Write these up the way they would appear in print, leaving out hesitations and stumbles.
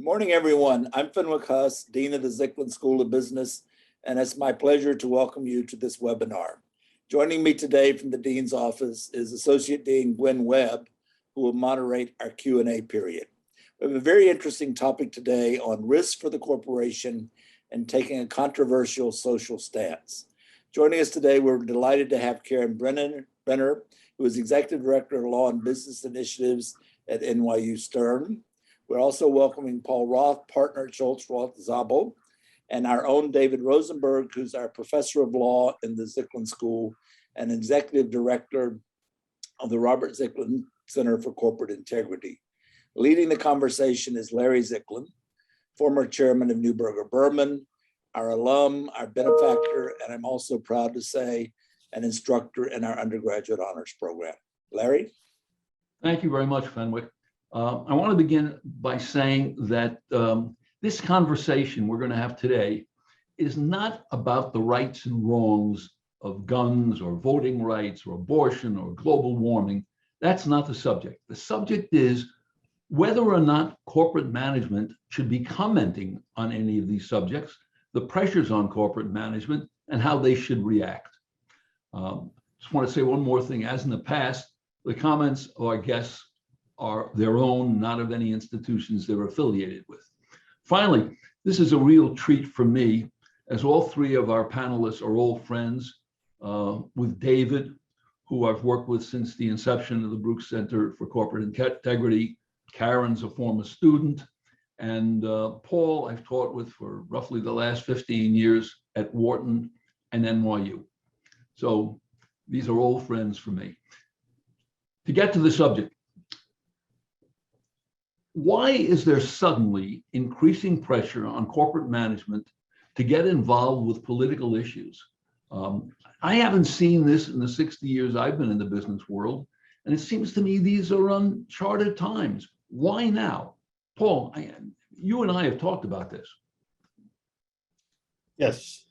Morning, everyone. I'm Fenwick Huss, Dean of the Zicklin School of Business, and it's my pleasure to welcome you to this webinar. Joining me today from the Dean's office is Associate Dean Gwen Webb, who will moderate our Q&A period. We have a very interesting topic today on risk for the corporation and taking a controversial social stance. Joining us today, we're delighted to have Karen Brenner, who is Executive Director of Law and Business Initiatives at NYU Stern. We're also welcoming Paul Roth, partner at Schulte, Roth, Zabel, and our own David Rosenberg, who's our professor of law in the Zicklin School and executive director of the Robert Zicklin Center for Corporate Integrity. Leading the conversation is Larry Zicklin, former chairman of Neuberger Berman, our alum, our benefactor, and I'm also proud to say an instructor in our undergraduate honors program. Larry? Thank you very much, Fenwick. I want to begin by saying that this conversation we're going to have today is not about the rights and wrongs of guns or voting rights or abortion or global warming. That's not the subject. The subject is whether or not corporate management should be commenting on any of these subjects, the pressures on corporate management, and how they should react. Just want to say one more thing. As in the past, the comments of our guests are their own, not of any institutions they're affiliated with. Finally, this is a real treat for me, as all three of our panelists are old friends, with David, who I've worked with since the inception of the Baruch Center for Corporate Integrity. Karen's a former student, and Paul I've taught with for roughly the last 15 years at Wharton and NYU. So these are old friends for me. To get to the subject, why is there suddenly increasing pressure on corporate management to get involved with political issues? I haven't seen this in the 60 years I've been in the business world, and it seems to me these are uncharted times. Why now? Paul, you and I have talked about this. Yes,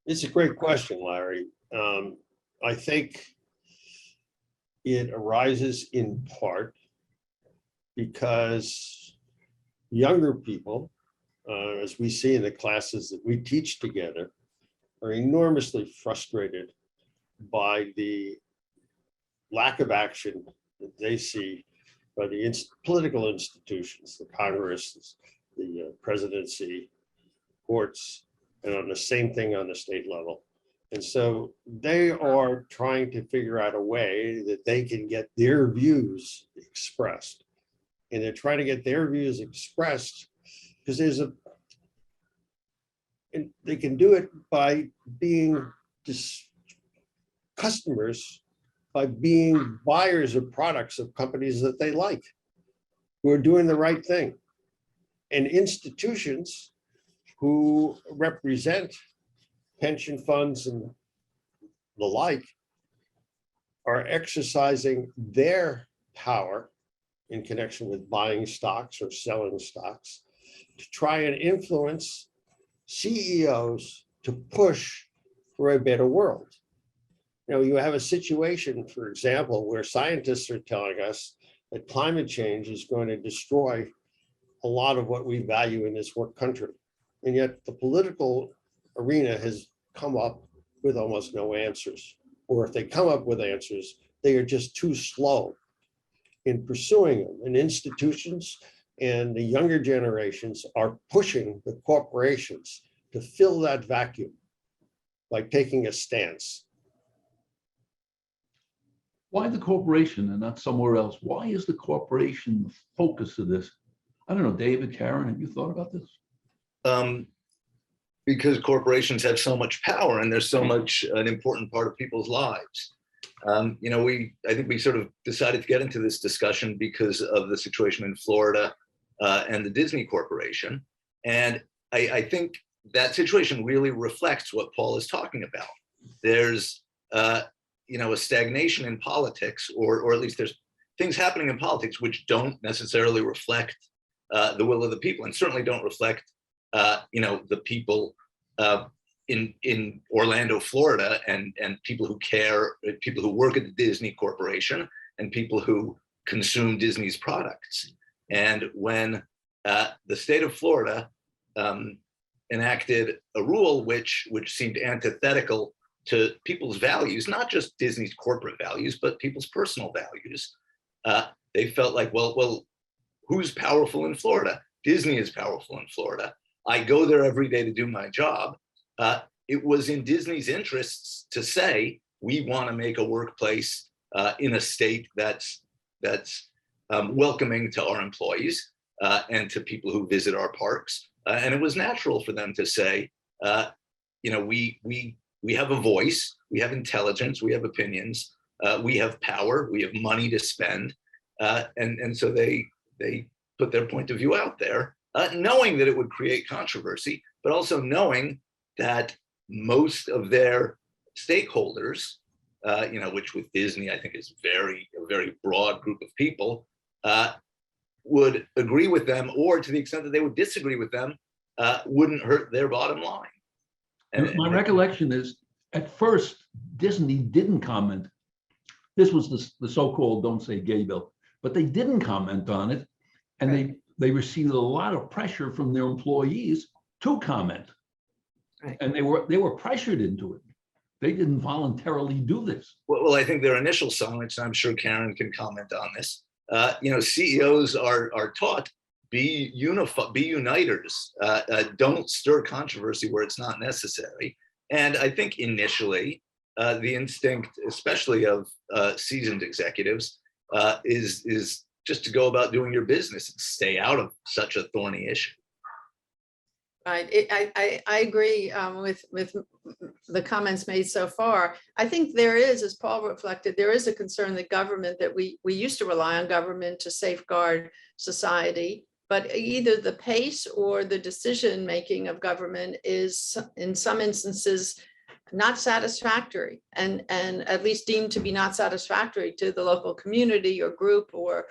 it's a great question, Larry. I think it arises in part because younger people, as we see in the classes that we teach together, are enormously frustrated by the lack of action that they see by the political institutions, the Congress, the presidency, courts, and on the same thing on the state level. And so they are trying to figure out a way that they can get their views expressed. And they're trying to get their views expressed because and they can do it by being customers, by being buyers of products of companies that they like, who are doing the right thing. And institutions who represent pension funds and the like are exercising their power in connection with buying stocks or selling stocks to try and influence CEOs to push for a better world. You know, you have a situation, for example, where scientists are telling us that climate change is going to destroy a lot of what we value in this country. And yet the political arena has come up with almost no answers. Or if they come up with answers, they are just too slow in pursuing them. And institutions and the younger generations are pushing the corporations to fill that vacuum by taking a stance. Why the corporation and not somewhere else? Why is the corporation the focus of this? I don't know, David, Karen, have you thought about this? Because corporations have so much power and they're so much an important part of people's lives. I think we sort of decided to get into this discussion because of the situation in Florida and the Disney Corporation. And I think that situation really reflects what Paul is talking about. There's, a stagnation in politics, or at least there's things happening in politics which don't necessarily reflect the will of the people, and certainly don't reflect, the people in Orlando, Florida, and people who care, people who work at the Disney Corporation, and people who consume Disney's products. And when the state of Florida enacted a rule which seemed antithetical to people's values, not just Disney's corporate values, but people's personal values. They felt like, well, who's powerful in Florida? Disney is powerful in Florida. I go there every day to do my job. It was in Disney's interests to say, we want to make a workplace in a state that's welcoming to our employees and to people who visit our parks. And it was natural for them to say, we have a voice, we have intelligence, we have opinions, we have power, we have money to spend. And so they put their point of view out there, knowing that it would create controversy, but also knowing that most of their stakeholders, which with Disney, I think is a very broad group of people, would agree with them, or to the extent that they would disagree with them, wouldn't hurt their bottom line. And my recollection is, at first, Disney didn't comment. This was the so-called "don't say gay" bill, but they didn't comment on it, and they received a lot of pressure from their employees to comment, and they were pressured into it. They didn't voluntarily do this. Well, I think their initial silence, I'm sure Karen can comment on this. CEOs are taught, be uniters, don't stir controversy where it's not necessary. And I think initially, the instinct, especially of seasoned executives, is just to go about doing your business and stay out of such a thorny issue. Right. I agree with the comments made so far. I think there is, as Paul reflected, there is a concern that government, that we used to rely on government to safeguard society, but either the pace or the decision making of government is in some instances not satisfactory, and at least deemed to be not satisfactory to the local community or group or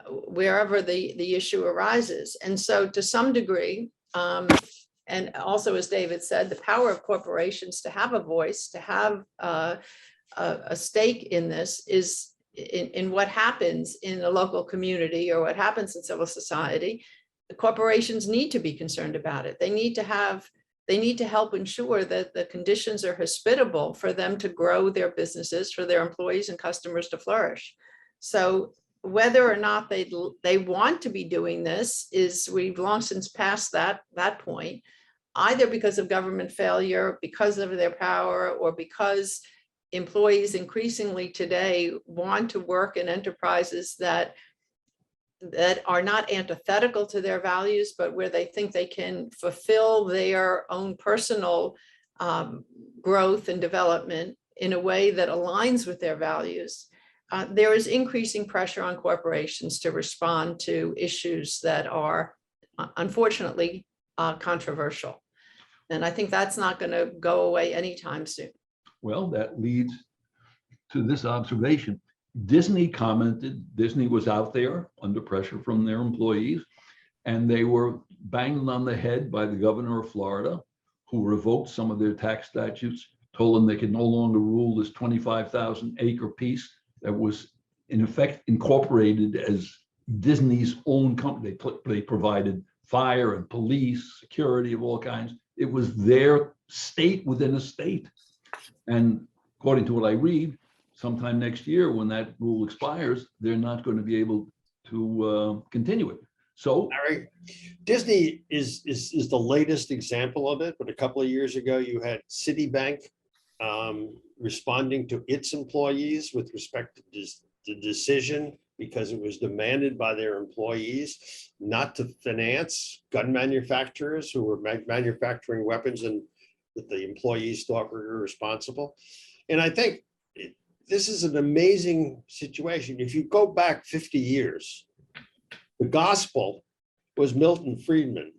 wherever the issue arises. And so to some degree, and also, as David said, the power of corporations to have a voice, to have a stake in this is in what happens in the local community or what happens in civil society. The corporations need to be concerned about it. They need to help ensure that the conditions are hospitable for them to grow their businesses, for their employees and customers to flourish. So whether or not they want to be doing this we've long since passed that point, either because of government failure, because of their power, or because employees increasingly today want to work in enterprises that are not antithetical to their values, but where they think they can fulfill their own personal growth and development in a way that aligns with their values. There is increasing pressure on corporations to respond to issues that are unfortunately controversial. And I think that's not going to go away anytime soon. Well, that leads to this observation. Disney commented, Disney was out there under pressure from their employees, and they were banged on the head by the governor of Florida, who revoked some of their tax statutes, told them they could no longer rule this 25,000 acre piece that was in effect incorporated as Disney's own company. They provided fire and police, security of all kinds. It was their state within a state. And according to what I read, sometime next year, when that rule expires, they're not going to be able to continue it. So Larry, Disney is the latest example of it, but a couple of years ago, you had Citibank responding to its employees with respect to the decision, because it was demanded by their employees not to finance gun manufacturers who were manufacturing weapons and that the employees thought were irresponsible. And I think this is an amazing situation. If you go back 50 years, the gospel was Milton Friedman,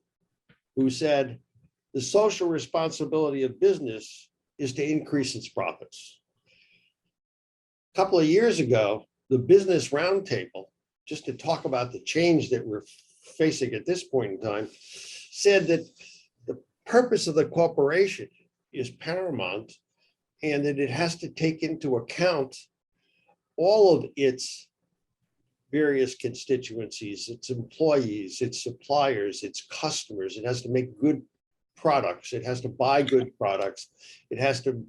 who said, the social responsibility of business is to increase its profits. A couple of years ago, the Business Roundtable, just to talk about the change that we're facing at this point in time, said that the purpose of the corporation is paramount and that it has to take into account all of its various constituencies, its employees, its suppliers, its customers. It has to make good products. It has to buy good products. It has to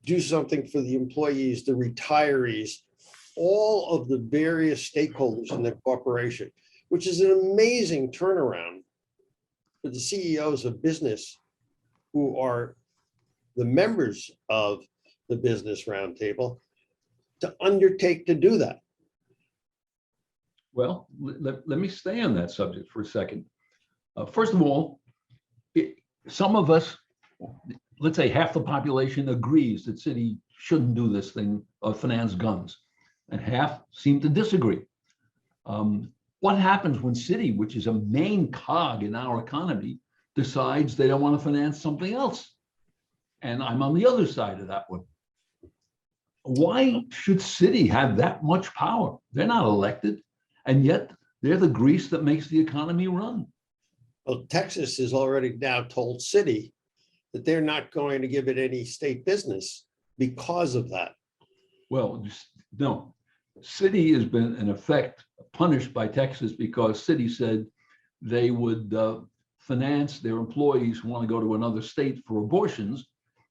do something for the employees, the retirees, all of the various stakeholders in the corporation, which is an amazing turnaround for the CEOs of business who are the members of the business roundtable to undertake to do that. Well, let me stay on that subject for a second. First of all, some of us, let's say half the population agrees that city shouldn't do this thing of finance guns, and half seem to disagree. What happens when city, which is a main cog in our economy, decides they don't want to finance something else? And I'm on the other side of that one. Why should city have that much power? They're not elected, and yet they're the grease that makes the economy run. Well, Texas has already now told city that they're not going to give it any state business because of that. Well, no, city has been in effect punished by Texas because city said they would finance their employees who want to go to another state for abortions.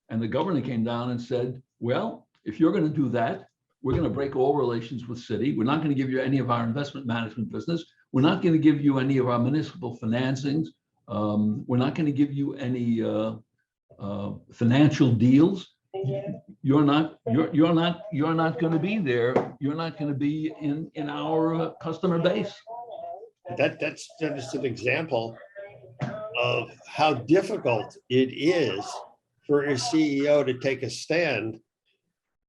And the governor came down and said, well, if you're going to do that, we're going to break all relations with city. We're not going to give you any of our investment management business. We're not going to give you any of our municipal financings. We're not going to give you any financial deals. You're not going to be there. You're not going to be in our customer base. That's just an example of how difficult it is for a CEO to take a stand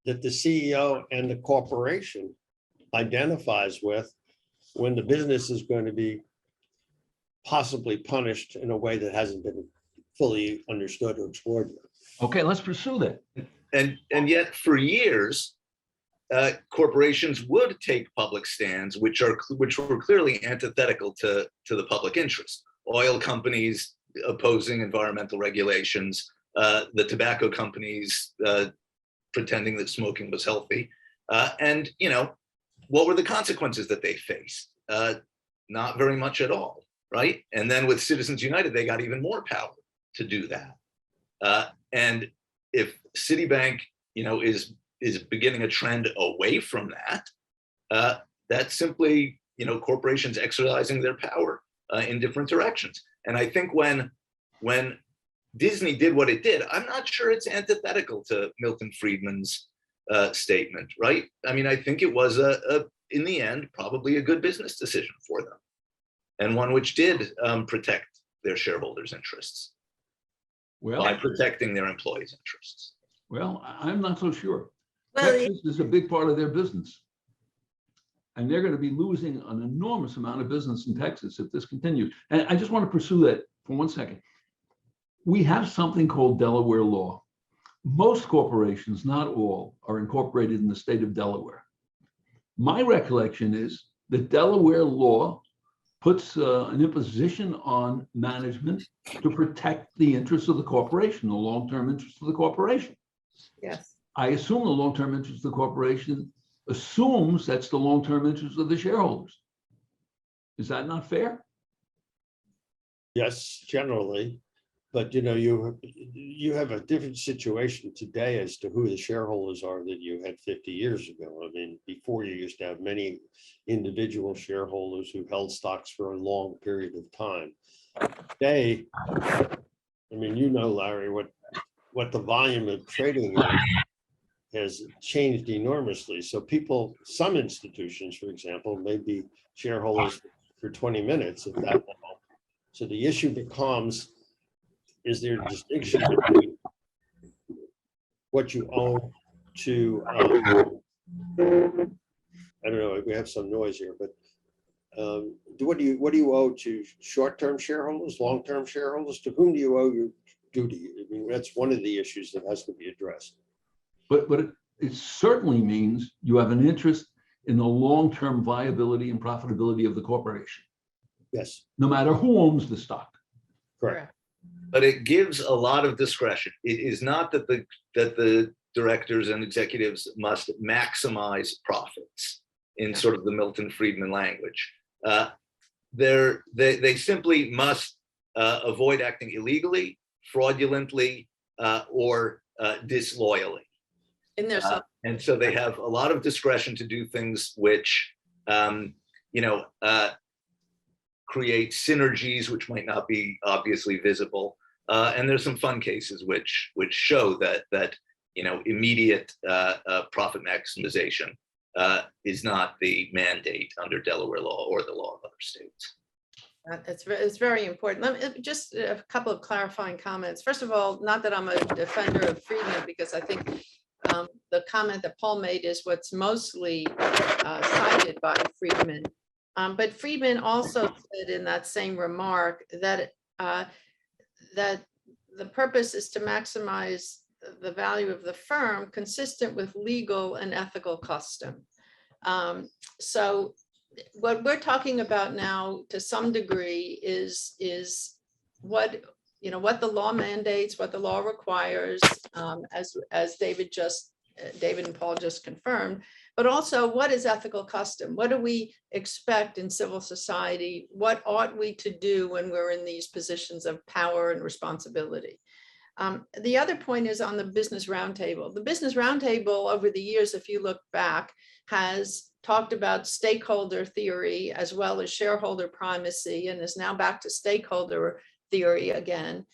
that the CEO and the corporation identifies with when the business is going to be possibly punished in a way that hasn't been fully understood or explored yet. Okay, let's pursue that. And yet for years, corporations would take public stands, which were clearly antithetical to the public interest. Oil companies opposing environmental regulations, the tobacco companies pretending that smoking was healthy. And, you know, what were the consequences that they faced? Not very much at all, right? And then with Citizens United, they got even more power to do that. And if Citibank, you know, is beginning a trend away from that, that's simply, you know, corporations exercising their power in different directions. And I think when Disney did what it did, I'm not sure it's antithetical to Milton Friedman's statement, right? I mean, I think it was in the end, probably a good business decision for them, and one which did protect their shareholders' interests by protecting their employees' interests. Well, I'm not so sure. Well, Texas is a big part of their business. And they're going to be losing an enormous amount of business in Texas if this continues. And I just want to pursue that for 1 second. We have something called Delaware law. Most corporations, not all, are incorporated in the state of Delaware. My recollection is that Delaware law puts an imposition on management to protect the interests of the corporation, the long-term interests of the corporation. yes. I assume the long-term interest of the corporation assumes that's the long-term interest of the shareholders. Is that not fair? Yes, generally, but you know, you have a different situation today as to who the shareholders are than you had 50 years ago. I mean, before you used to have many individual shareholders who held stocks for a long period of time. Today, I mean, you know, Larry, what the volume of trading is, has changed enormously. So people, some institutions, for example, may be shareholders for 20 minutes at that level. So the issue becomes, is there a distinction between what you owe to, I don't know, we have some noise here, but what do you owe to short-term shareholders, long-term shareholders? To whom do you owe your duty? I mean, that's one of the issues that has to be addressed. But it certainly means you have an interest in the long-term viability and profitability of the corporation, Yes, no matter who owns the stock. correct. But it gives a lot of discretion. It is not that the directors and executives must maximize profits. in sort of the Milton Friedman language. They simply must avoid acting illegally, fraudulently, or disloyally. In their And so they have a lot of discretion to do things which, create synergies which might not be obviously visible. And there's some fun cases which show that immediate profit maximization is not the mandate under Delaware law or the law of other states. It's very important. Just a couple of clarifying comments. First of all, not that I'm a defender of Friedman, because I think the comment that Paul made is what's mostly cited by Friedman. But Friedman also said in that same remark that that the purpose is to maximize the value of the firm consistent with legal and ethical custom. So what we're talking about now to some degree is what the law mandates, what the law requires, as David and Paul just confirmed, but also what is ethical custom? What do we expect in civil society? What ought we to do when we're in these positions of power and responsibility? The other point is on the Business Roundtable. The Business Roundtable over the years, if you look back, has talked about stakeholder theory as well as shareholder primacy, and is now back to stakeholder theory again.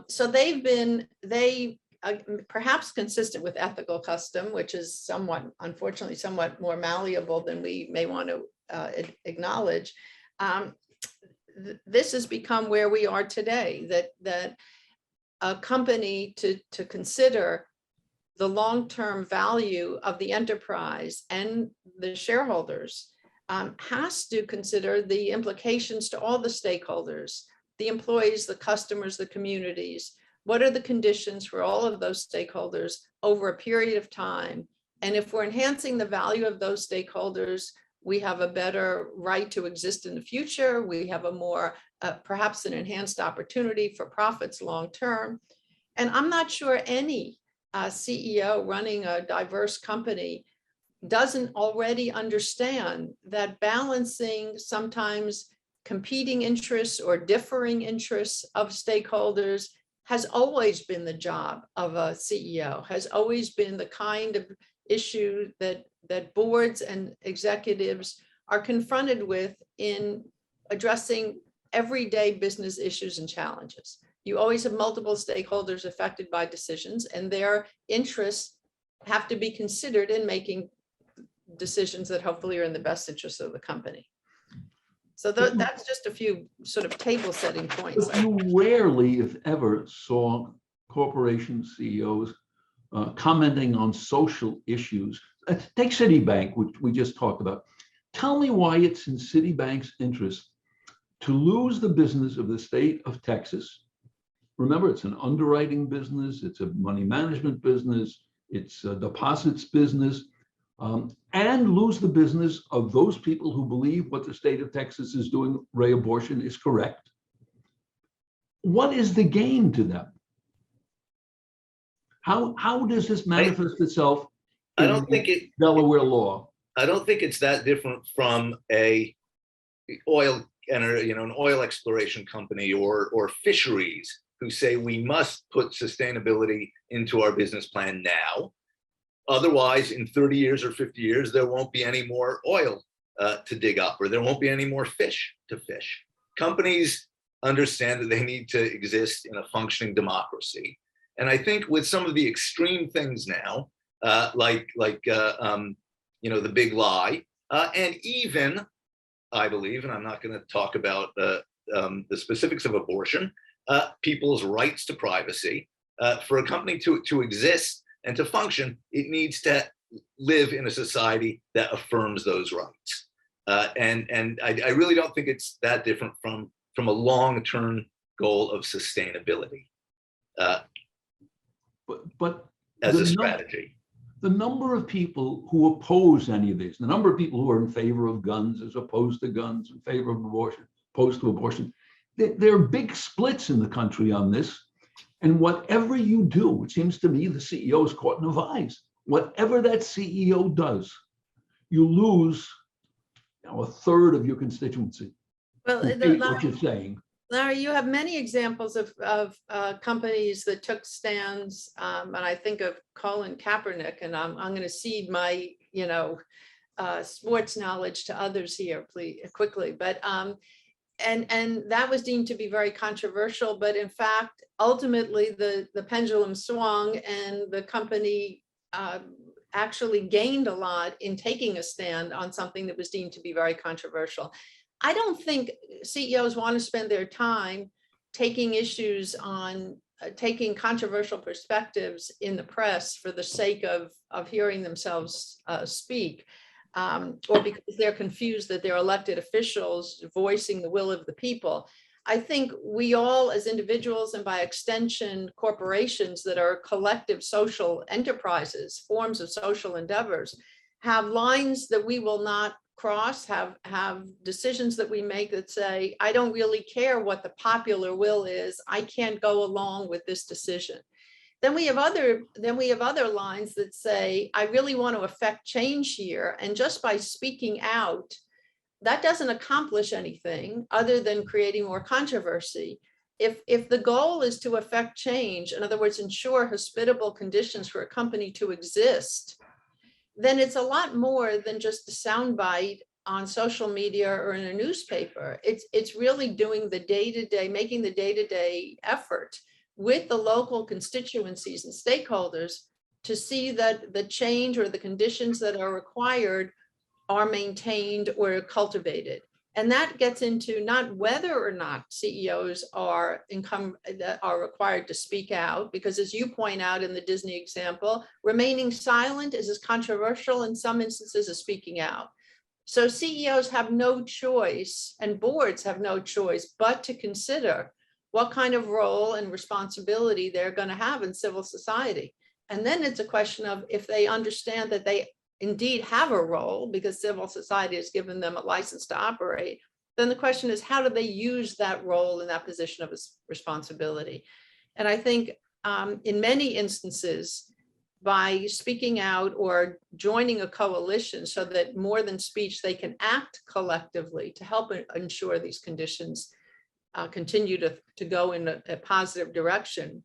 So they perhaps consistent with ethical custom, which is unfortunately somewhat more malleable than we may want to acknowledge. This has become where we are today, that a company to consider the long-term value of the enterprise and the shareholders has to consider the implications to all the stakeholders, the employees, the customers, the communities. What are the conditions for all of those stakeholders over a period of time? And if we're enhancing the value of those stakeholders, we have a better right to exist in the future. We have a more, perhaps an enhanced opportunity for profits long-term. And I'm not sure any CEO running a diverse company doesn't already understand that balancing sometimes competing interests or differing interests of stakeholders has always been the job of a CEO, has always been the kind of issue that boards and executives are confronted with in addressing everyday business issues and challenges. You always have multiple stakeholders affected by decisions, and their interests have to be considered in making decisions that hopefully are in the best interest of the company. So that's just a few sort of table setting points. But you rarely, if ever, saw corporation CEOs commenting on social issues. Take Citibank, which we just talked about. Tell me why it's in Citibank's interest to lose the business of the state of Texas. Remember, it's an underwriting business, it's a money management business, it's a deposits business, and lose the business of those people who believe what the state of Texas is doing, re-abortion, is correct. What is the gain to them? How does this manifest itself in Delaware law? I don't think it's that different from an oil exploration company or fisheries who say we must put sustainability into our business plan now. Otherwise, in 30 years or 50 years, there won't be any more oil to dig up, or there won't be any more fish to fish. Companies understand that they need to exist in a functioning democracy. And I think with some of the extreme things now, like the big lie, and even, I believe, and I'm not going to talk about the specifics of abortion, people's rights to privacy. For a company to exist and to function, it needs to live in a society that affirms those rights. And I really don't think it's that different from a long-term goal of sustainability. But as a strategy. The number of people who oppose any of this, the number of people who are in favor of guns as opposed to guns, in favor of abortion, opposed to abortion, there are big splits in the country on this. And whatever you do, it seems to me the CEO is caught in a vise. Whatever that CEO does, you lose a third of your constituency Well, who hate what you're saying. Larry, you have many examples of companies that took stands, and I think of Colin Kaepernick, and I'm going to cede my, sports knowledge to others here, please, quickly. But and that was deemed to be very controversial. But in fact, ultimately, the pendulum swung, and the company actually gained a lot in taking a stand on something that was deemed to be very controversial. I don't think CEOs want to spend their time taking issues on taking controversial perspectives in the press for the sake of hearing themselves speak, or because they're confused that they're elected officials voicing the will of the people. I think we all, as individuals, and by extension, corporations that are collective social enterprises, forms of social endeavors, have lines that we will not cross, have decisions that we make that say, I don't really care what the popular will is. I can't go along with this decision. Then we have other lines that say, I really want to affect change here. And just by speaking out, that doesn't accomplish anything other than creating more controversy. If the goal is to affect change, in other words, ensure hospitable conditions for a company to exist, then it's a lot more than just a soundbite on social media or in a newspaper. It's really doing the day-to-day, making the day-to-day effort with the local constituencies and stakeholders to see that the change or the conditions that are required are maintained or cultivated. And that gets into not whether or not CEOs are required to speak out, because as you point out in the Disney example, remaining silent is as controversial in some instances as speaking out. So CEOs have no choice, and boards have no choice but to consider what kind of role and responsibility they're going to have in civil society. And then it's a question of, if they understand that they indeed have a role because civil society has given them a license to operate, then the question is, how do they use that role in that position of responsibility? And I think in many instances, by speaking out or joining a coalition so that more than speech, they can act collectively to help ensure these conditions continue to go in a positive direction,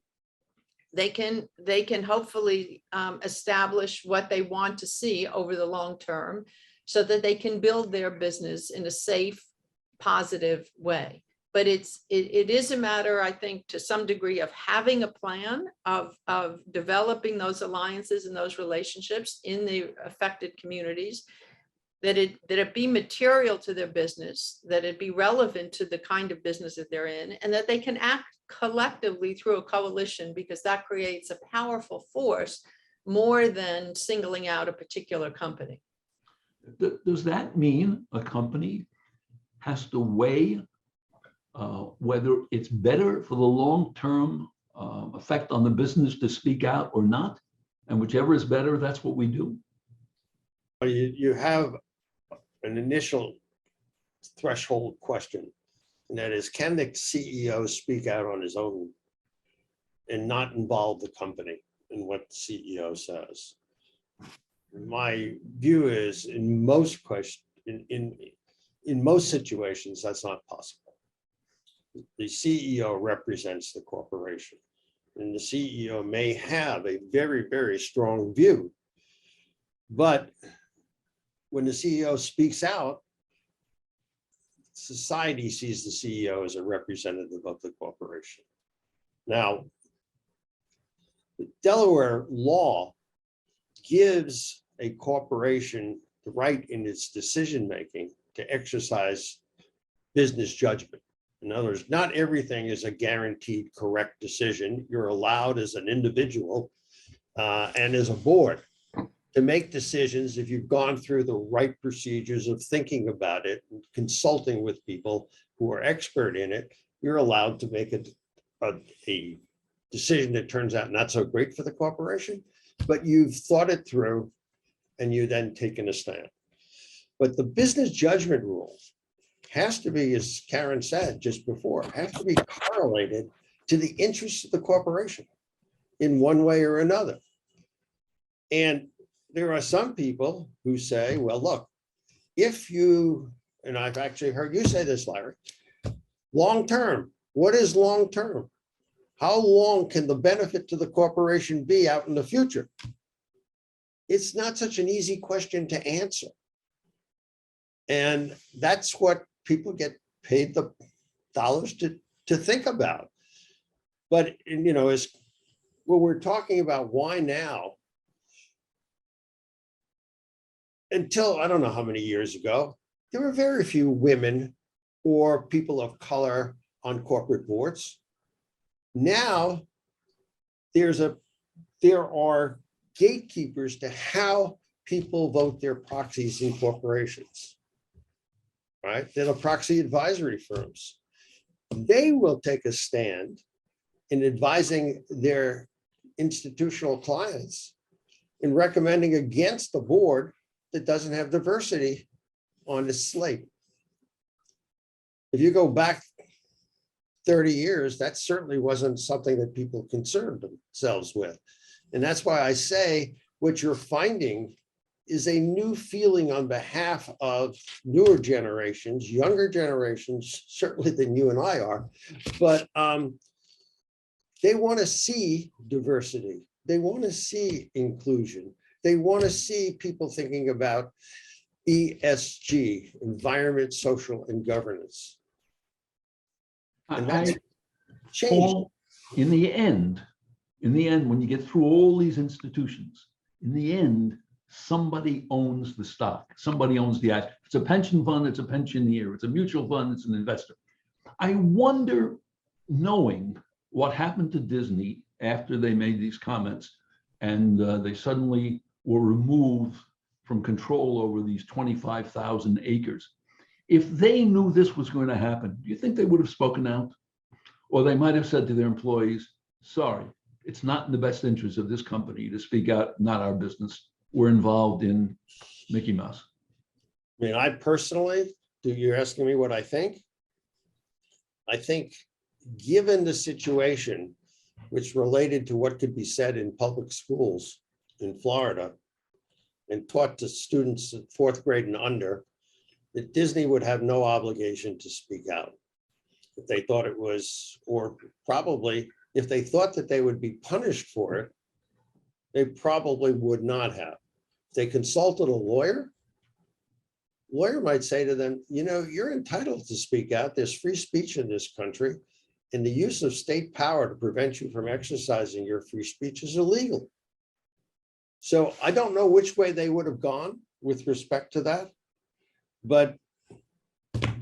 they can hopefully establish what they want to see over the long term so that they can build their business in a safe, positive way. But it is a matter, I think, to some degree, of having a plan of developing those alliances and those relationships in the affected communities, that it be material to their business, that it be relevant to the kind of business that they're in, and that they can act collectively through a coalition, because that creates a powerful force more than singling out a particular company. Does that mean a company has to weigh whether it's better for the long-term effect on the business to speak out or not? And whichever is better, that's what we do? You have an initial threshold question, and that is, can the CEO speak out on his own and not involve the company in what the CEO says? My view is, in most situations, that's not possible. The CEO represents the corporation, and the CEO may have a very, very strong view, but when the CEO speaks out, society sees the CEO as a representative of the corporation. Now, Delaware law gives a corporation the right in its decision-making to exercise business judgment. In other words, not everything is a guaranteed correct decision. You're allowed as an individual and as a board to make decisions if you've gone through the right procedures of thinking about it and consulting with people who are expert in it. You're allowed to make a decision that turns out not so great for the corporation, but you've thought it through and you then taken a stand. But the business judgment rule has to be, as Karen said just before, has to be correlated to the interests of the corporation in one way or another. And there are some people who say, well, look, if you, and I've actually heard you say this, Larry, long-term, what is long-term? How long can the benefit to the corporation be out in the future? It's not such an easy question to answer. And that's what people get paid the dollars to think about. But, you know, as when we're talking about why now, until I don't know how many years ago, there were very few women or people of color on corporate boards. Now, there are gatekeepers to how people vote their proxies in corporations, right? They're the proxy advisory firms. They will take a stand in advising their institutional clients in recommending against the board that doesn't have diversity on its slate. If you go back 30 years, that certainly wasn't something that people concerned themselves with. And that's why I say what you're finding is a new feeling on behalf of newer generations, younger generations, certainly than you and I are, but they want to see diversity. They want to see inclusion. They want to see people thinking about ESG, environment, social, and governance. And that's changed. Paul, in the end, when you get through all these institutions, in the end, somebody owns the stock. Somebody owns the asset. It's a pension fund, it's a pensioner. It's a mutual fund, it's an investor. I wonder, knowing what happened to Disney after they made these comments and they suddenly were removed from control over these 25,000 acres. If they knew this was going to happen, do you think they would have spoken out? Or they might have said to their employees, sorry, it's not in the best interest of this company to speak out, not our business. We're involved in Mickey Mouse. I mean, I personally, you're asking me what I think? I think given the situation, which related to what could be said in public schools in Florida and taught to students in 4th grade and under, that Disney would have no obligation to speak out. If they thought it was, or probably if they thought that they would be punished for it, they probably would not have. If they consulted a lawyer might say to them, you know, you're entitled to speak out. There's free speech in this country, and the use of state power to prevent you from exercising your free speech is illegal. So I don't know which way they would have gone with respect to that, but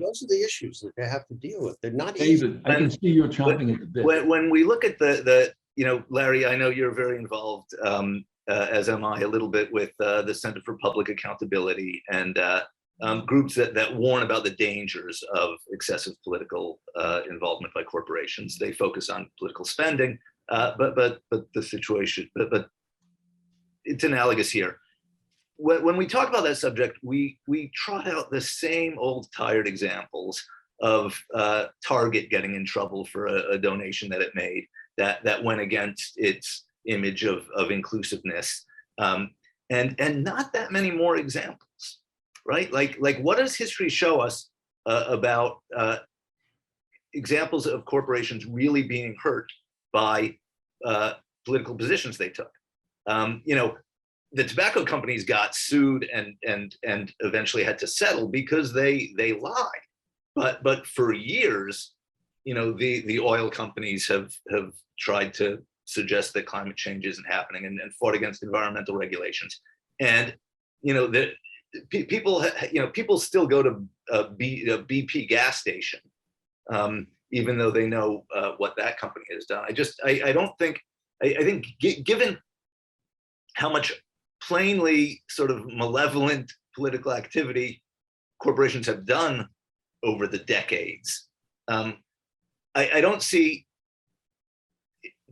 those are the issues that they have to deal with. They're not easy. David, I can see you're chomping at the bit. When we look at the you know, Larry, I know you're very involved, as am I, a little bit with the Center for Public Accountability and groups that warn about the dangers of excessive political involvement by corporations. They focus on political spending, but the situation, but it's analogous here. When we talk about that subject, we trot out the same old tired examples of Target getting in trouble for a donation that it made that went against its image of inclusiveness, and not that many more examples, right? Like what does history show us about examples of corporations really being hurt by political positions they took? You know, the tobacco companies got sued and eventually had to settle because they lied. But for years, you know, the oil companies have tried to suggest that climate change isn't happening and fought against environmental regulations. And you know, people still go to a BP gas station, even though they know what that company has done. I don't think. I think given how much plainly sort of malevolent political activity corporations have done over the decades, I don't see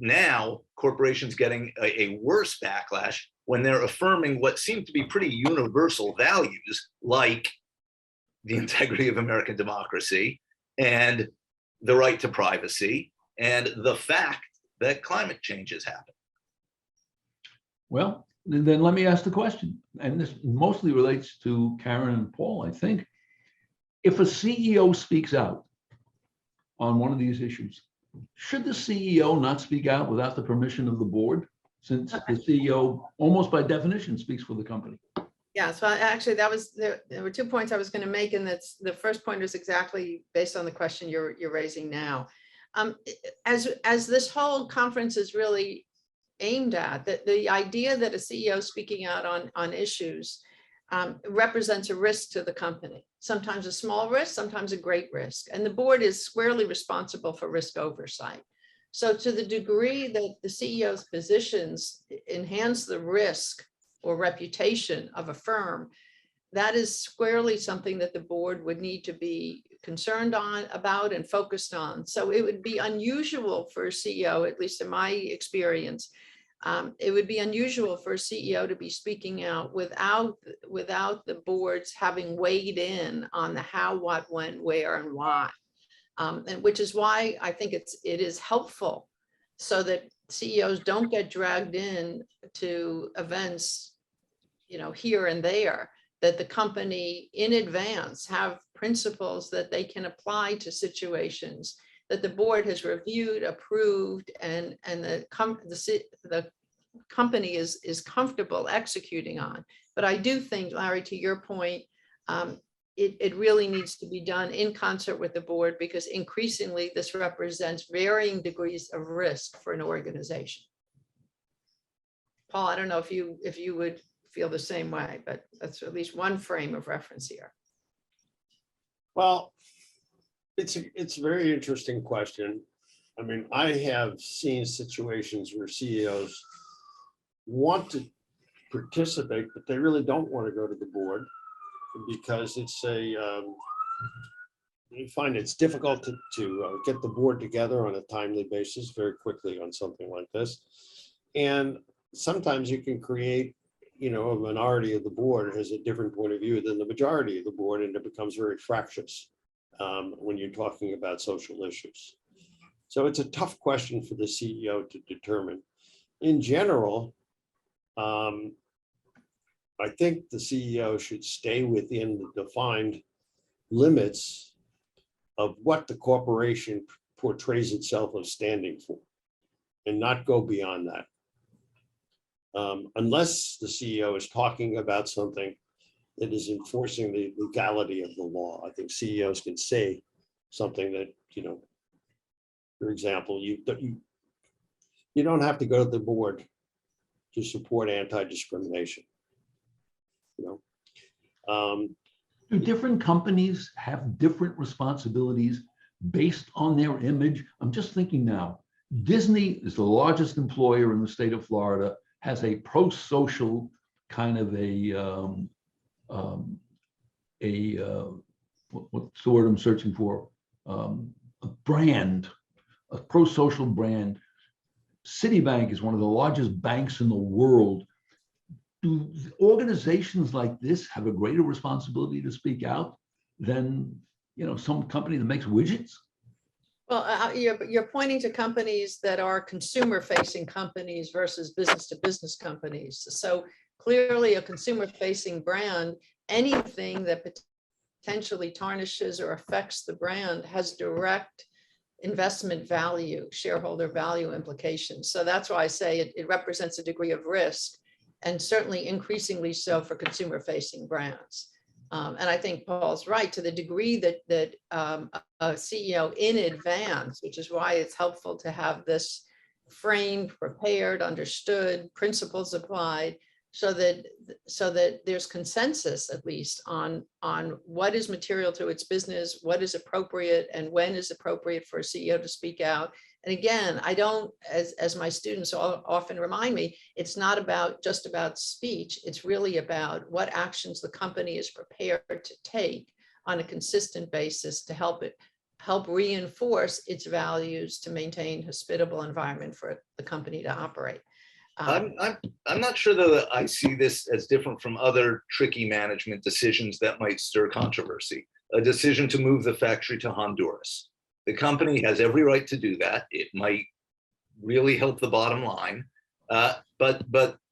now corporations getting a worse backlash when they're affirming what seem to be pretty universal values like the integrity of American democracy and the right to privacy and the fact that climate change is happening. Well, then let me ask the question, and this mostly relates to Karen and Paul, I think. If a CEO speaks out on one of these issues, should the CEO not speak out without the permission of the board, since the CEO, almost by definition, speaks for the company? Yeah, so actually there were 2 points I was going to make, and that's the first point is exactly based on the question you're raising now. As this whole conference is really aimed at, that the idea that a CEO speaking out on issues represents a risk to the company, sometimes a small risk, sometimes a great risk. And the board is squarely responsible for risk oversight. So to the degree that the CEO's positions enhance the risk or reputation of a firm, that is squarely something that the board would need to be concerned about and focused on. So it would be unusual for a CEO, at least in my experience, it would be unusual for a CEO to be speaking out without the boards having weighed in on the how, what, when, where, and why. And which is why I think it is helpful so that CEOs don't get dragged in to events, here and there, that the company in advance have principles that they can apply to situations that the board has reviewed, approved, and the company is comfortable executing on. But I do think, Larry, to your point, it really needs to be done in concert with the board, because increasingly this represents varying degrees of risk for an organization. Paul, I don't know if you would feel the same way, but that's at least one frame of reference here. Well, it's a very interesting question. I mean, I have seen situations where CEOs want to participate, but they really don't want to go to the board because it's you find it's difficult to get the board together on a timely basis very quickly on something like this. And sometimes you can create, a minority of the board has a different point of view than the majority of the board, and it becomes very fractious when you're talking about social issues. So it's a tough question for the CEO to determine. In general, I think the CEO should stay within the defined limits of what the corporation portrays itself as standing for, and not go beyond that. Unless the CEO is talking about something that is enforcing the legality of the law, I think CEOs can say something that, for example, you don't have to go to the board to support anti-discrimination. Do different companies have different responsibilities based on their image? I'm just thinking now, Disney is the largest employer in the state of Florida, has a pro-social kind of what's the word I'm searching for? A brand, a pro-social brand. Citibank is one of the largest banks in the world. Do organizations like this have a greater responsibility to speak out than, some company that makes widgets? Well, you're pointing to companies that are consumer-facing companies versus business-to-business companies. So clearly a consumer-facing brand, anything that potentially tarnishes or affects the brand has direct investment value, shareholder value implications. So that's why I say it represents a degree of risk, and certainly increasingly so for consumer-facing brands. And I think Paul's right to the degree that a CEO in advance, which is why it's helpful to have this framed, prepared, understood, principles applied, so that there's consensus at least on what is material to its business, what is appropriate, and when is appropriate for a CEO to speak out. And again, I don't, as my students often remind me, it's not just about speech. It's really about what actions the company is prepared to take on a consistent basis to help reinforce its values to maintain a hospitable environment for the company to operate. I'm not sure though that I see this as different from other tricky management decisions that might stir controversy. A decision to move the factory to Honduras. The company has every right to do that. It might really help the bottom line, but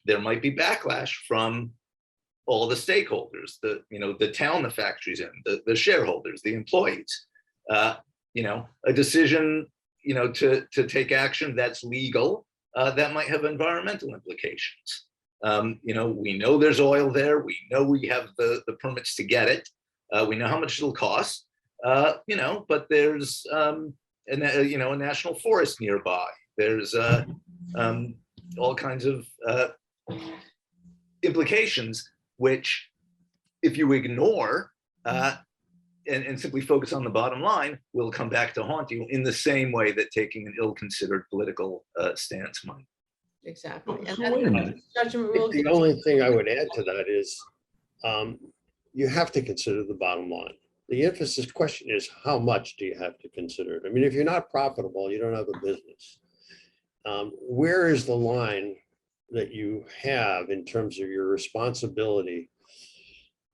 there might be backlash from all the stakeholders, the town the factory's in, the shareholders, the employees. A decision, to take action that's legal, that might have environmental implications. We know there's oil there. We know we have the permits to get it. We know how much it'll cost. But there's a national forest nearby. There's all kinds of implications, which if you ignore and simply focus on the bottom line, will come back to haunt you in the same way that taking an ill-considered political stance might. Exactly. So wait a minute. Judgment rule. The only thing I would add to that is you have to consider the bottom line. The emphasis question is, how much do you have to consider it? I mean, if you're not profitable, you don't have a business. Where is the line that you have in terms of your responsibility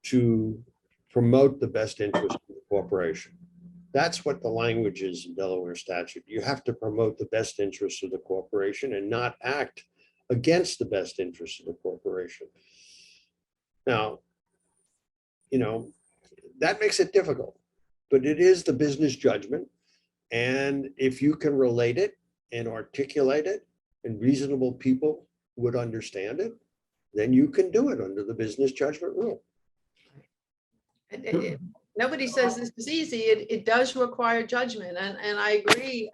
to promote the best interest of the corporation? That's what the language is in Delaware statute. You have to promote the best interests of the corporation and not act against the best interests of the corporation. Now, that makes it difficult, but it is the business judgment. And if you can relate it and articulate it, and reasonable people would understand it, then you can do it under the business judgment rule. Nobody says this is easy. It does require judgment. And I agree.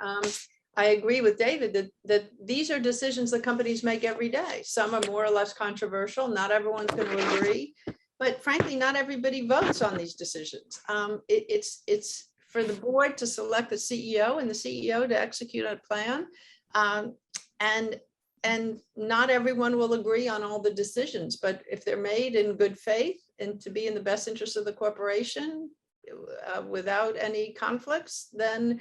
I agree with David that these are decisions that companies make every day. Some are more or less controversial. Not everyone's going to agree. But frankly, not everybody votes on these decisions. It's for the board to select the CEO and the CEO to execute a plan. And not everyone will agree on all the decisions, but if they're made in good faith and to be in the best interest of the corporation without any conflicts, then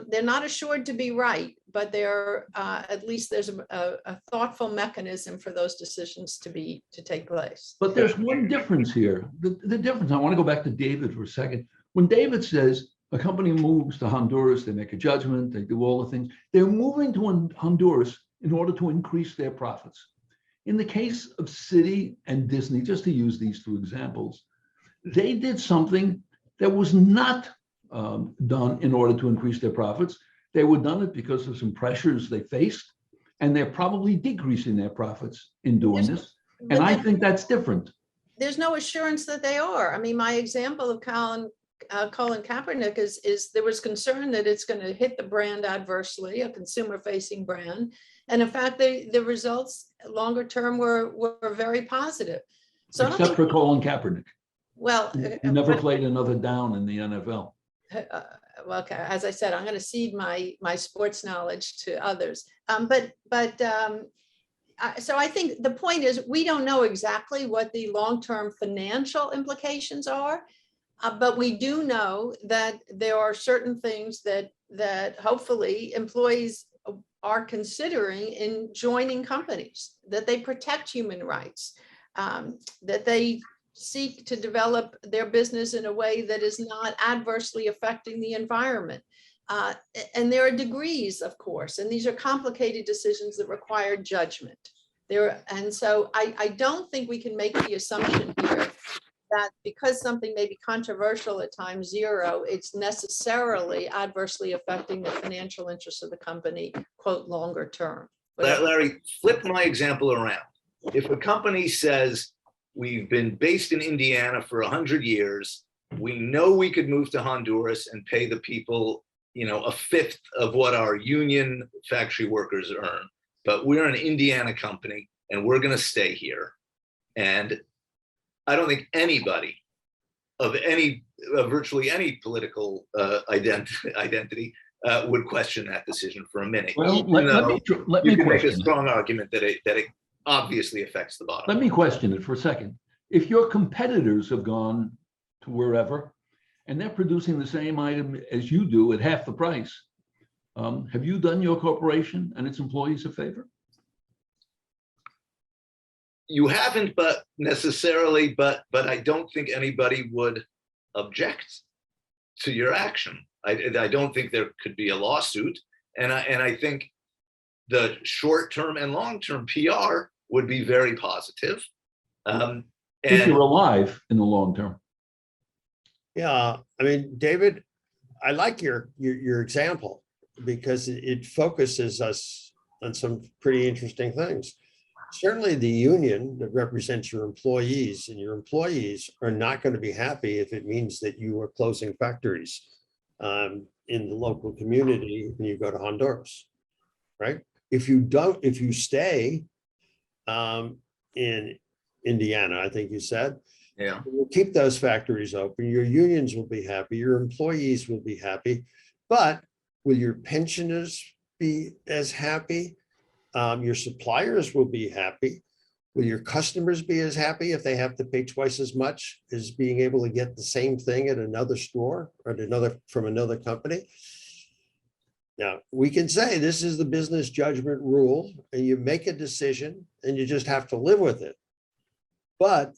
they're not assured to be right, but they're at least there's a thoughtful mechanism for those decisions to take place. But there's one difference here. The difference, I want to go back to David for a second. When David says a company moves to Honduras, they make a judgment, they do all the things, they're moving to Honduras in order to increase their profits. In the case of Citi and Disney, just to use these two examples, they did something that was not done in order to increase their profits. They were done it because of some pressures they faced, and they're probably decreasing their profits in doing this. And I think that's different. There's no assurance that they are. I mean, my example of Colin Kaepernick is there was concern that it's going to hit the brand adversely, a consumer-facing brand. And in fact, the results longer term were very positive. So except for Colin Kaepernick. Well, he never played another down in the NFL. Well, okay, as I said, I'm going to cede my sports knowledge to others. So I think the point is we don't know exactly what the long-term financial implications are, but we do know that there are certain things that hopefully employees are considering in joining companies, that they protect human rights, that they seek to develop their business in a way that is not adversely affecting the environment. And there are degrees, of course, and these are complicated decisions that require judgment. And so I don't think we can make the assumption here that because something may be controversial at time zero, it's necessarily adversely affecting the financial interests of the company, quote, longer term. Larry, flip my example around. If a company says, we've been based in Indiana for 100 years, we know we could move to Honduras and pay the people, a fifth of what our union factory workers earn, but we're an Indiana company and we're going to stay here. And I don't think anybody of virtually any political identity would question that decision for a minute. Well, let me make a strong argument that it obviously affects the bottom. Let me question it for a second. If your competitors have gone to wherever and they're producing the same item as you do at half the price, have you done your corporation and its employees a favor? You haven't, but I don't think anybody would object to your action. I don't think there could be a lawsuit, and I think the short-term and long-term PR would be very positive. If And you're alive in the long term. Yeah, I mean, David, I like your example because it focuses us on some pretty interesting things. Certainly the union that represents your employees, and your employees are not going to be happy if it means that you are closing factories in the local community and you go to Honduras, right? If you stay in Indiana, I think you said, yeah, we'll keep those factories open. Your unions will be happy. Your employees will be happy. But will your pensioners be as happy? Your suppliers will be happy. Will your customers be as happy if they have to pay twice as much as being able to get the same thing at another store or from another company? Now, we can say this is the business judgment rule, and you make a decision and you just have to live with it. But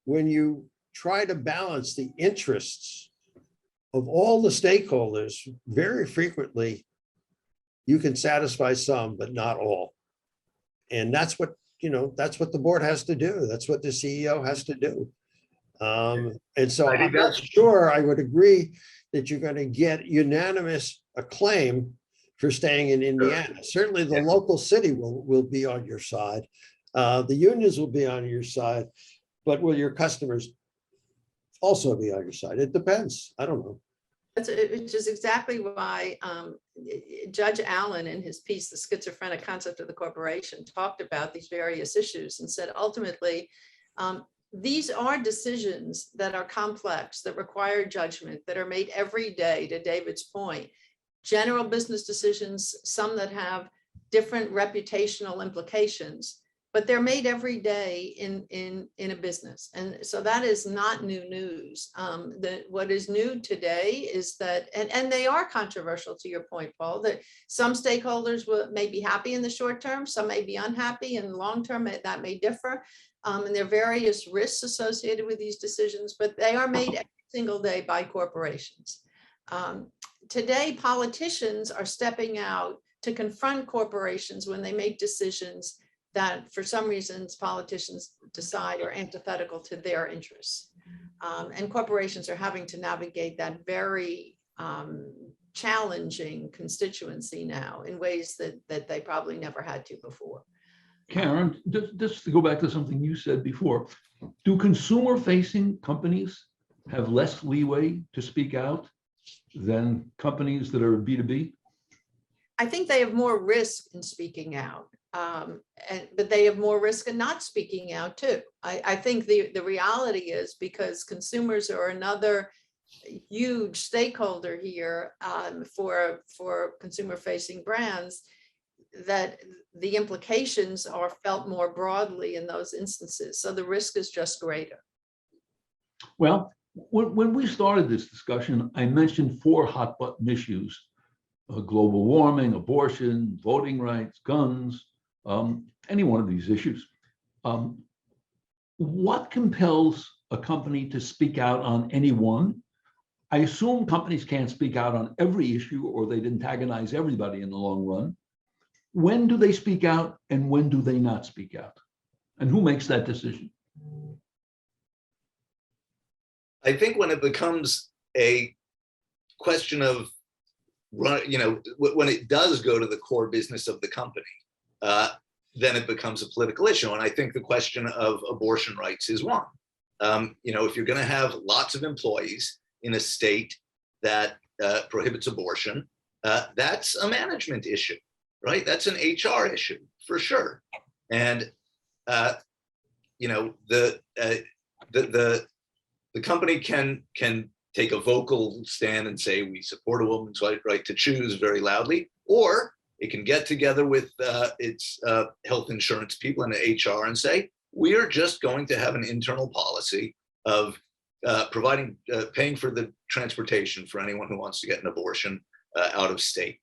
when you try to balance the interests of all the stakeholders, very frequently, you can satisfy some, but not all. And that's what, that's what the board has to do. That's what the CEO has to do. And so I think I'm not sure I would agree that you're going to get unanimous acclaim for staying in Indiana. Certainly the local city will be on your side. The unions will be on your side, but will your customers also be on your side? It depends. I don't know. Which is exactly why Judge Allen in his piece, The Schizophrenic Concept of the Corporation, talked about these various issues and said, ultimately, these are decisions that are complex, that require judgment, that are made every day, to David's point. General business decisions, some that have different reputational implications, but they're made every day in a business. And so that is not new news. What is new today is that, and they are controversial, to your point, Paul, that some stakeholders may be happy in the short term, some may be unhappy in the long term, that may differ. And there are various risks associated with these decisions, but they are made every single day by corporations. Today, politicians are stepping out to confront corporations when they make decisions that for some reasons politicians decide are antithetical to their interests. And corporations are having to navigate that very challenging constituency now in ways that they probably never had to before. Karen, just to go back to something you said before, do consumer-facing companies have less leeway to speak out than companies that are B2B? I think they have more risk in speaking out. But they have more risk in not speaking out too. I think the reality is, because consumers are another huge stakeholder here for consumer-facing brands, that the implications are felt more broadly in those instances. So the risk is just greater. Well, when we started this discussion, I mentioned 4 hot button issues: global warming, abortion, voting rights, guns, any one of these issues. What compels a company to speak out on any one? I assume companies can't speak out on every issue, or they'd antagonize everybody in the long run. When do they speak out, and when do they not speak out? And who makes that decision? I think when it becomes a question of, when it does go to the core business of the company, then it becomes a political issue. And I think the question of abortion rights is one. If you're going to have lots of employees in a state that prohibits abortion, that's a management issue, right? That's an HR issue for sure. And the company can take a vocal stand and say, we support a woman's right to choose very loudly, or it can get together with its health insurance people and HR and say, we are just going to have an internal policy of paying for the transportation for anyone who wants to get an abortion out of state.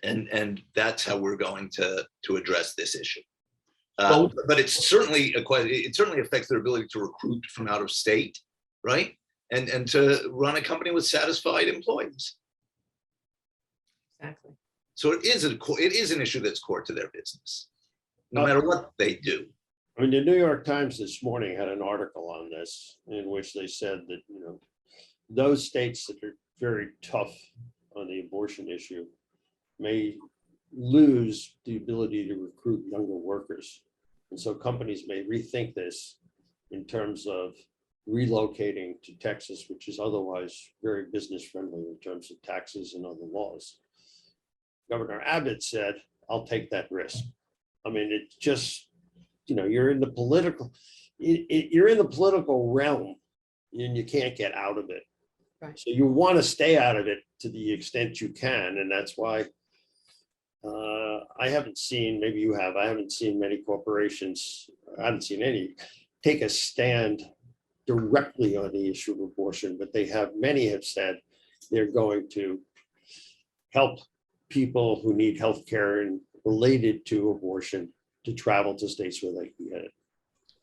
And that's how we're going to address this issue. But it's certainly it certainly affects their ability to recruit from out of state, right? And to run a company with satisfied employees. Exactly. So it is an issue that's core to their business. no matter what they do. I mean, the New York Times this morning had an article on this in which they said that, those states that are very tough on the abortion issue may lose the ability to recruit younger workers. And so companies may rethink this in terms of relocating to Texas, which is otherwise very business friendly in terms of taxes and other laws. Governor Abbott said, I'll take that risk. I mean, it just, you're in the political, you're in the political realm and you can't get out of it. Right. So you want to stay out of it to the extent you can. And that's why I haven't seen, maybe you have, I haven't seen many corporations, I haven't seen any take a stand directly on the issue of abortion, but many have said they're going to help people who need health care and related to abortion to travel to states where they can get it.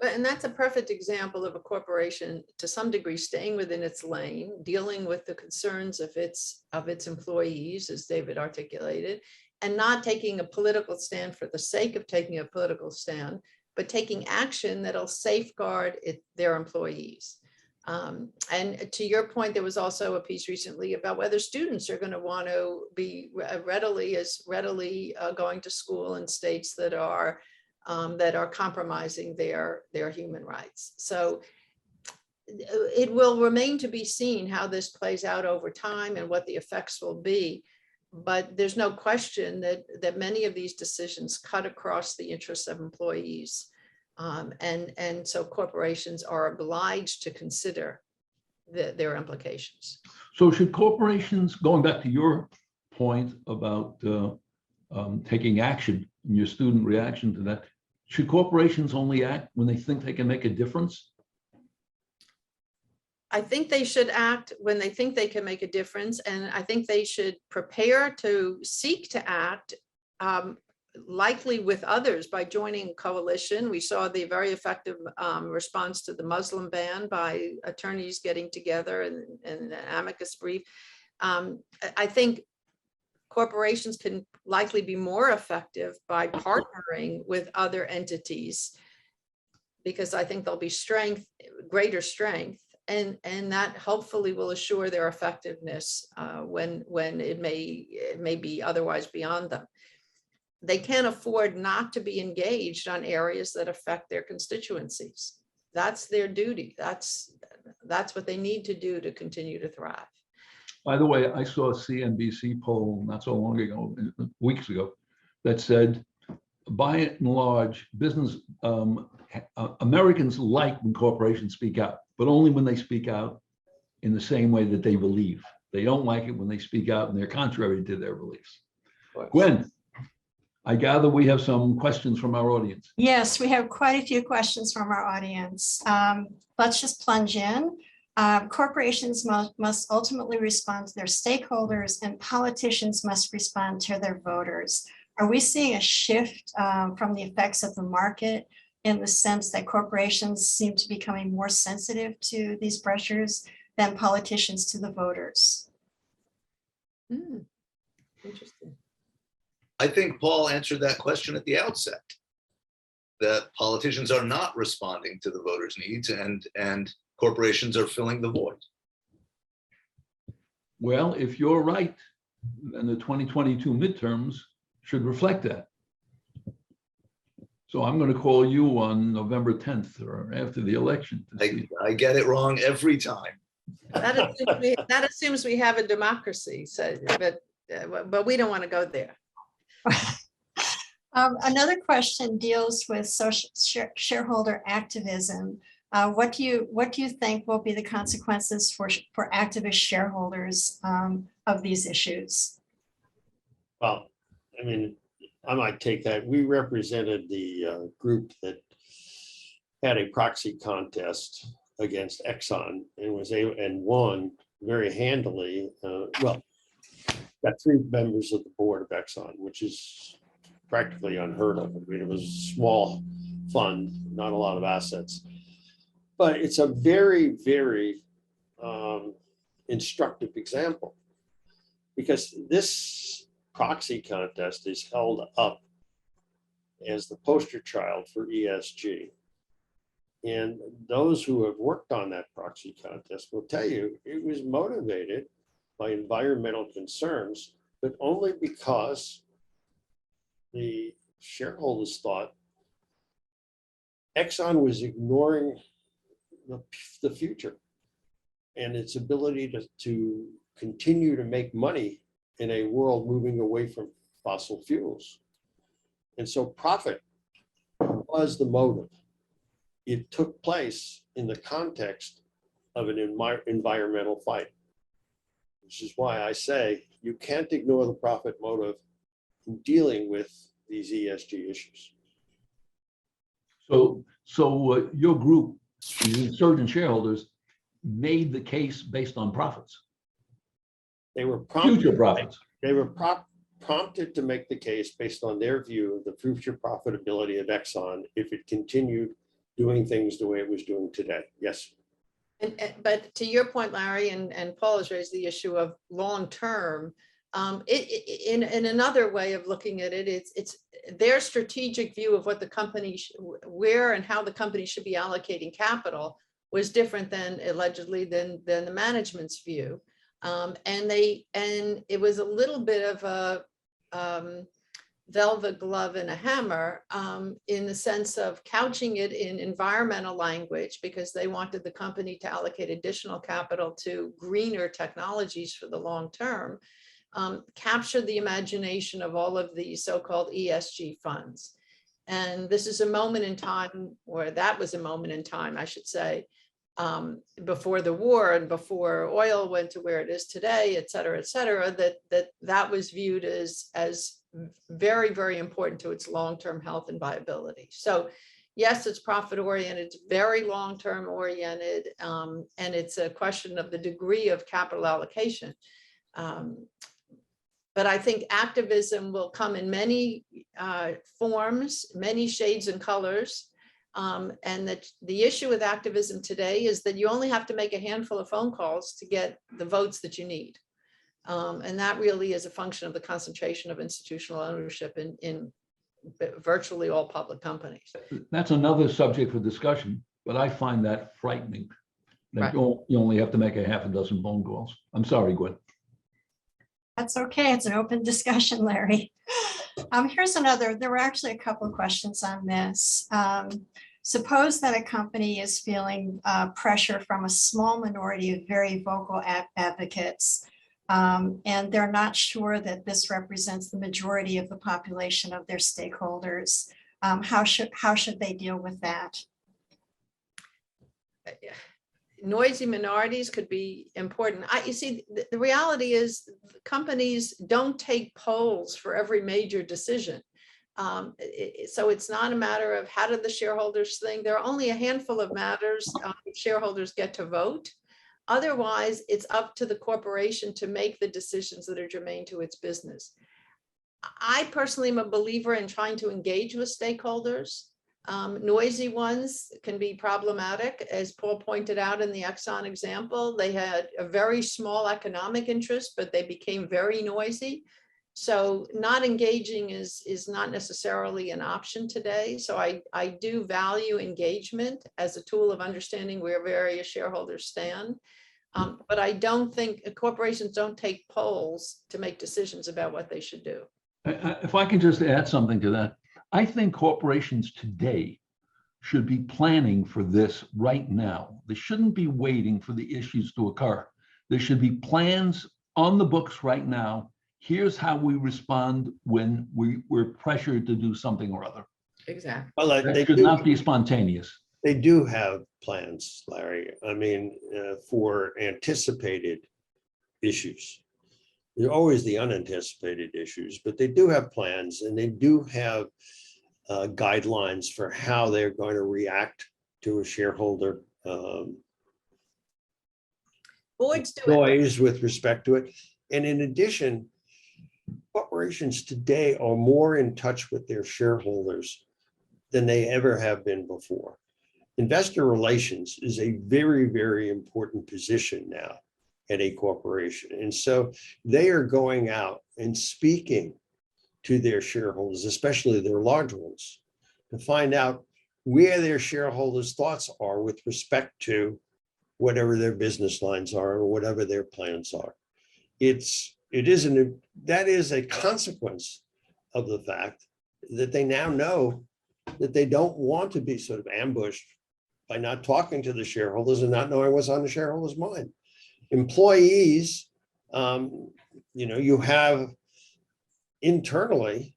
And that's a perfect example of a corporation to some degree staying within its lane, dealing with the concerns of its employees, as David articulated, and not taking a political stand for the sake of taking a political stand, but taking action that'll safeguard their employees. And to your point, there was also a piece recently about whether students are going to want to be readily going to school in states that are compromising their human rights. So it will remain to be seen how this plays out over time and what the effects will be. But there's no question that many of these decisions cut across the interests of employees. And so corporations are obliged to consider their implications. So should corporations, going back to your point about taking action, and your student reaction to that, should corporations only act when they think they can make a difference? I think they should act when they think they can make a difference. And I think they should prepare to seek to act likely with others by joining a coalition. We saw the very effective response to the Muslim ban by attorneys getting together in an amicus brief. I think corporations can likely be more effective by partnering with other entities, because I think there'll be greater strength, and that hopefully will assure their effectiveness when it may be otherwise beyond them. They can't afford not to be engaged on areas that affect their constituencies. That's their duty. That's what they need to do to continue to thrive. By the way, I saw a CNBC poll not so long ago, weeks ago, that said, by and large, Americans like when corporations speak out, but only when they speak out in the same way that they believe. They don't like it when they speak out and they're contrary to their beliefs. Gwen, I gather we have some questions from our audience. Yes, we have quite a few questions from our audience. Let's just plunge in. Corporations must ultimately respond to their stakeholders, and politicians must respond to their voters. Are we seeing a shift from the effects of the market in the sense that corporations seem to be becoming more sensitive to these pressures than politicians to the voters? Interesting. I think Paul answered that question at the outset, that politicians are not responding to the voters' needs, and corporations are filling the void. Well, if you're right, then the 2022 midterms should reflect that. So I'm going to call you on November 10th or after the election. I get it wrong every time. That assumes we have a democracy. So, but we don't want to go there. Another question deals with social shareholder activism. What do you think will be the consequences for activist shareholders of these issues? Well, I mean, I might take that. We represented the group that had a proxy contest against Exxon and won very handily. Well, got 3 members of the board of Exxon, which is practically unheard of. I mean, it was a small fund, not a lot of assets. But it's a very, very instructive example, because this proxy contest is held up as the poster child for ESG. And those who have worked on that proxy contest will tell you it was motivated by environmental concerns, but only because the shareholders thought Exxon was ignoring the future and its ability to continue to make money in a world moving away from fossil fuels. And so profit was the motive. It took place in the context of an environmental fight, which is why I say you can't ignore the profit motive in dealing with these ESG issues. So your group, the insurgent shareholders, made the case based on profits, They were future profits. They were prompted to make the case based on their view of the future profitability of Exxon if it continued doing things the way it was doing today. Yes. But to your point, Larry, and Paul has raised the issue of long-term, in another way of looking at it, it's their strategic view of what the company, where and how the company should be allocating capital was different than allegedly than the management's view. And it was a little bit of a velvet glove and a hammer in the sense of couching it in environmental language because they wanted the company to allocate additional capital to greener technologies for the long term, capture the imagination of all of these so-called ESG funds. And this is a moment in time, or that was a moment in time, I should say, before the war and before oil went to where it is today, et cetera, that was viewed as very, very important to its long-term health and viability. So yes, it's profit oriented, it's very long-term oriented, and it's a question of the degree of capital allocation. But I think activism will come in many forms, many shades and colors. And that the issue with activism today is that you only have to make a handful of phone calls to get the votes that you need. And that really is a function of the concentration of institutional ownership in virtually all public companies. That's another subject for discussion, but I find that frightening. That Right. you only have to make a half a dozen phone calls. I'm sorry, Gwen. That's okay. It's an open discussion, Larry. Here's another, there were actually a couple of questions on this. Suppose that a company is feeling pressure from a small minority of very vocal advocates, and they're not sure that this represents the majority of the population of their stakeholders. How should they deal with that? Noisy minorities could be important. You see, the reality is companies don't take polls for every major decision. So it's not a matter of how did the shareholders think. There are only a handful of matters shareholders get to vote. Otherwise, it's up to the corporation to make the decisions that are germane to its business. I personally am a believer in trying to engage with stakeholders. Noisy ones can be problematic. As Paul pointed out in the Exxon example, they had a very small economic interest, but they became very noisy. So not engaging is not necessarily an option today. So I do value engagement as a tool of understanding where various shareholders stand. But I don't think corporations don't take polls to make decisions about what they should do. If I can just add something to that, I think corporations today should be planning for this right now. They shouldn't be waiting for the issues to occur. There should be plans on the books right now. Here's how we respond when we're pressured to do something or other. Exactly. Well, That should not be spontaneous. They do have plans, Larry. I mean, for anticipated issues. There are always the unanticipated issues, but they do have plans and they do have guidelines for how they're going to react to a shareholder Boards do it. noise with respect to it. And in addition, corporations today are more in touch with their shareholders than they ever have been before. Investor relations is a very, very important position now at a corporation. And so they are going out and speaking to their shareholders, especially their large ones, to find out where their shareholders' thoughts are with respect to whatever their business lines are or whatever their plans are. That is a consequence of the fact that they now know that they don't want to be sort of ambushed by not talking to the shareholders and not knowing what's on the shareholders' mind. Employees, you have internally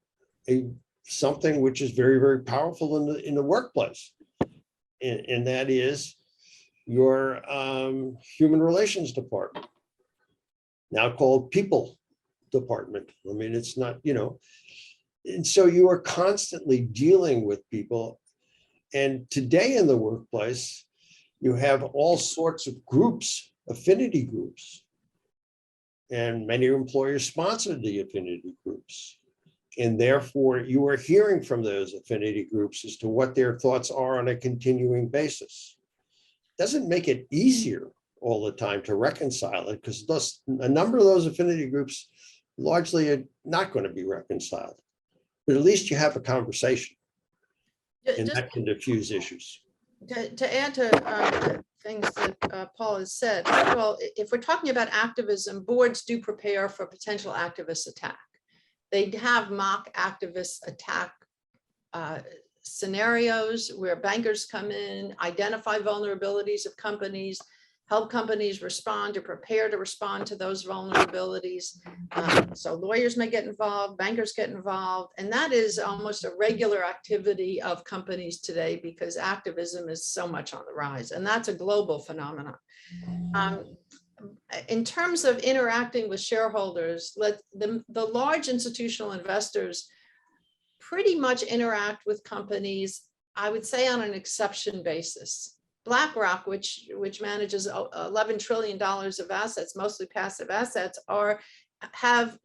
something which is very, very powerful in the workplace, and that is your human relations department, now called people department. I mean, it's not, and so you are constantly dealing with people. And today in the workplace, you have all sorts of groups, affinity groups, and many employers sponsor the affinity groups. And therefore, you are hearing from those affinity groups as to what their thoughts are on a continuing basis. Doesn't make it easier all the time to reconcile it, because a number of those affinity groups largely are not going to be reconciled. But at least you have a conversation, and that can diffuse issues. To add to things that Paul has said, first of all, if we're talking about activism, boards do prepare for potential activist attack. They have mock activist attack scenarios where bankers come in, identify vulnerabilities of companies, help companies respond or prepare to respond to those vulnerabilities. So lawyers may get involved, bankers get involved, and that is almost a regular activity of companies today because activism is so much on the rise, and that's a global phenomenon. In terms of interacting with shareholders, the large institutional investors pretty much interact with companies, I would say, on an exception basis. BlackRock, which manages $11 trillion of assets, mostly passive assets, have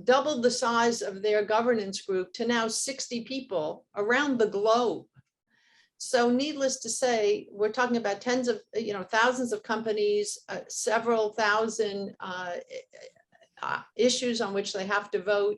doubled the size of their governance group to now 60 people around the globe. So needless to say, we're talking about thousands of companies, several thousand issues on which they have to vote.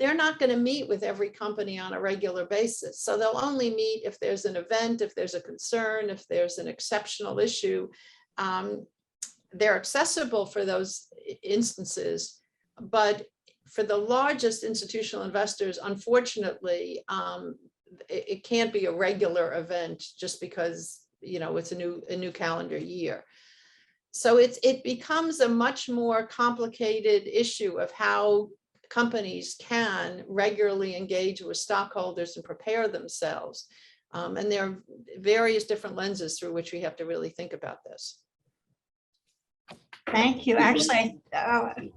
They're not going to meet with every company on a regular basis. So they'll only meet if there's an event, if there's a concern, if there's an exceptional issue. They're accessible for those instances, but for the largest institutional investors, unfortunately, it can't be a regular event just because it's a new calendar year. So it becomes a much more complicated issue of how companies can regularly engage with stockholders and prepare themselves. And there are various different lenses through which we have to really think about this. Thank you. Actually,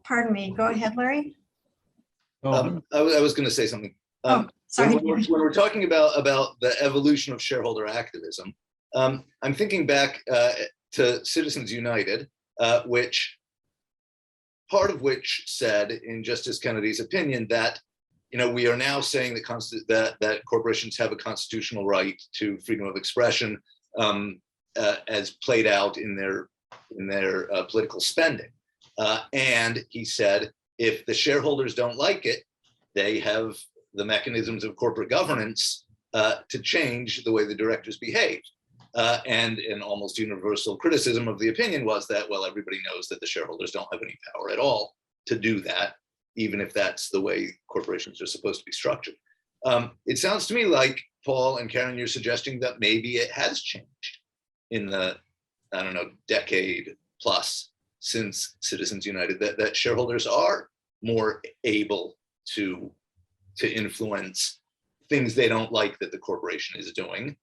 pardon me. Go ahead, Larry. I was going to say something. Sorry. When we're talking about the evolution of shareholder activism, I'm thinking back to Citizens United, part of which said, in Justice Kennedy's opinion, that we are now saying that corporations have a constitutional right to freedom of expression, as played out in their political spending. And he said, if the shareholders don't like it, they have the mechanisms of corporate governance to change the way the directors behave. And an almost universal criticism of the opinion was that, well, everybody knows that the shareholders don't have any power at all to do that, even if that's the way corporations are supposed to be structured. It sounds to me like, Paul and Karen, you're suggesting that maybe it has changed in the, decade plus since Citizens United, that shareholders are more able to influence things they don't like that the corporation is doing,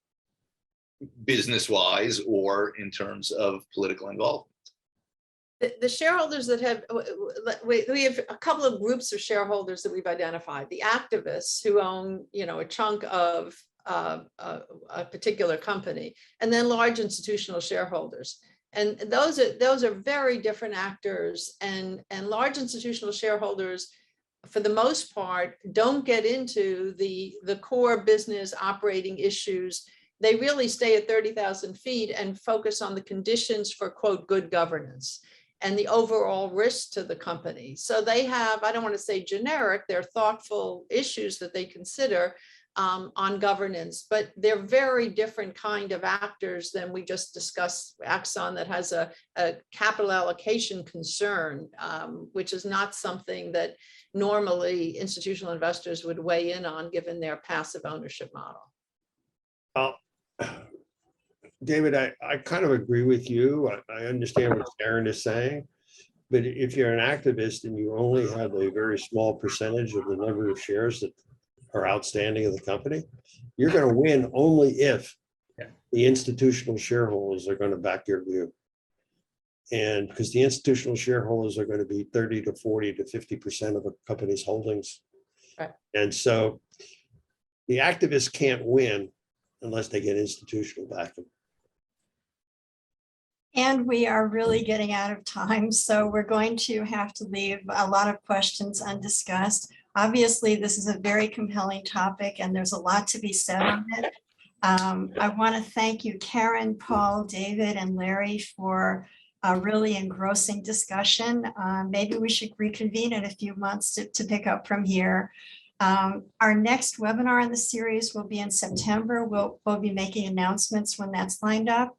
business-wise or in terms of political involvement. The shareholders that have, we have a couple of groups of shareholders that we've identified. The activists who own, a chunk of a particular company, and then large institutional shareholders. And those are very different actors, and large institutional shareholders, for the most part, don't get into the core business operating issues. They really stay at 30,000 feet and focus on the conditions for, quote, good governance. and the overall risk to the company. So they have, I don't want to say generic, they're thoughtful issues that they consider on governance, but they're very different kind of actors than we just discussed. Axon that has a capital allocation concern, which is not something that normally institutional investors would weigh in on given their passive ownership model. David, I kind of agree with you. I understand what Sharon is saying. But if you're an activist and you only have a very small percentage of the number of shares that are outstanding of the company, you're going to win only if the institutional shareholders are going to back your view. And because the institutional shareholders are going to be 30 to 40 to 50% of a company's holdings. Right. And so the activists can't win unless they get institutional backing. And we are really getting out of time, so we're going to have to leave a lot of questions undiscussed. Obviously, this is a very compelling topic and there's a lot to be said on it. I want to thank you, Karen, Paul, David, and Larry for a really engrossing discussion. Maybe we should reconvene in a few months to pick up from here. Our next webinar in the series will be in September. We'll be making announcements when that's lined up.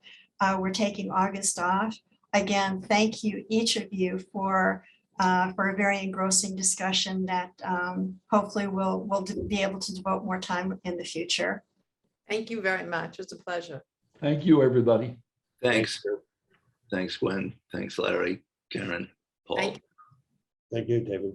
We're taking August off. Again, thank you, each of you, for a very engrossing discussion that hopefully we'll be able to devote more time in the future. Thank you very much. It's a pleasure. Thank you, everybody. Thanks. Thanks, Gwen. Thanks, Larry, Karen, Paul. Thank you. Thank you, David.